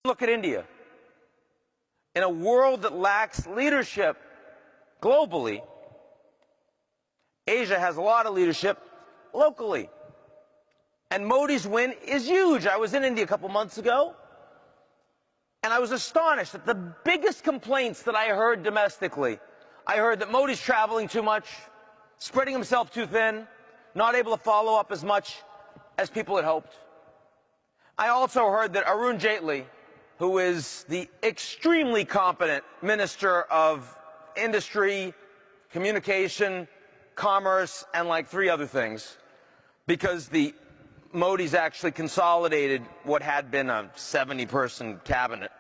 Look at India. In a world that lacks leadership globally, Asia has a lot of leadership locally. And Modi's win is huge. I was in India a couple months ago, and I was astonished at the biggest complaints that I heard domestically. I heard that Modi's traveling too much, spreading himself too thin, not able to follow up as much as people had hoped. I also heard that Arun Jaitley, who is the extremely competent Minister of Industry, Communication, Commerce, and like 3 other things, because the Modi's actually consolidated what had been a 70-person cabinet,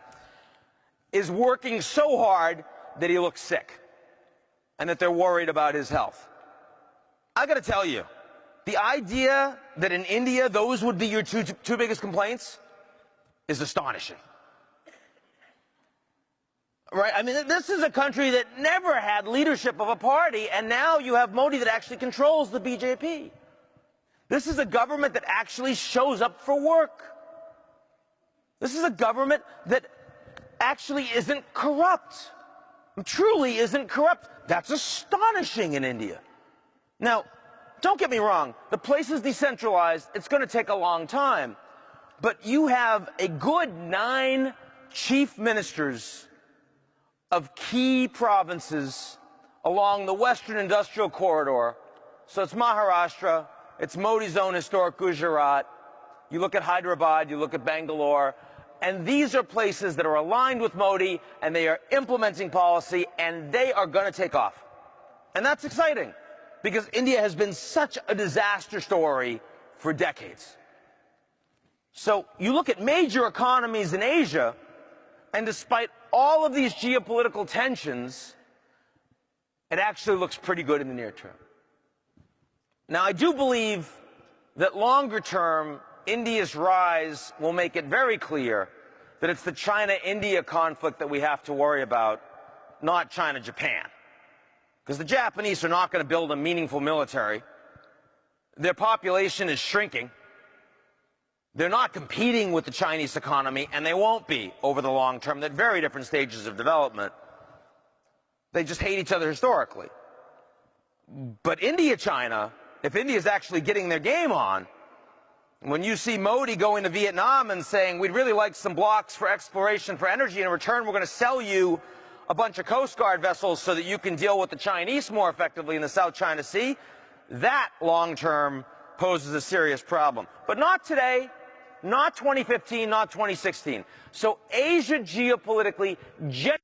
is working so hard that he looks sick and that they're worried about his health. I got to tell you, the idea that in India those would be your two biggest complaints is astonishing. Right? I mean, this is a country that never had leadership of a party, and now you have Modi that actually controls the BJP. This is a government that actually shows up for work. This is a government that actually isn't corrupt. Truly isn't corrupt. That's astonishing in India. Now, don't get me wrong. The place is decentralized. It's going to take a long time. But you have a good 9 chief ministers of key provinces along the Western Industrial Corridor. So it's Maharashtra, it's Modi's own historic Gujarat. You look at Hyderabad, you look at Bangalore, and these are places that are aligned with Modi, and they are implementing policy, and they are going to take off. And that's exciting, because India has been such a disaster story for decades. So you look at major economies in Asia, and despite all of these geopolitical tensions, it actually looks pretty good in the near term. Now, I do believe that longer term, India's rise will make it very clear that it's the China-India conflict that we have to worry about, not China-Japan. Because the Japanese are not going to build a meaningful military. Their population is shrinking. They're not competing with the Chinese economy, and they won't be over the long term. They're at very different stages of development. They just hate each other historically. But India-China, if India is actually getting their game on, when you see Modi going to Vietnam and saying, we'd really like some blocks for exploration for energy, and in return we're going to sell you a bunch of Coast Guard vessels so that you can deal with the Chinese more effectively in the South China Sea, that long-term poses a serious problem. But not today, not 2015, not 2016. So Asia geopolitically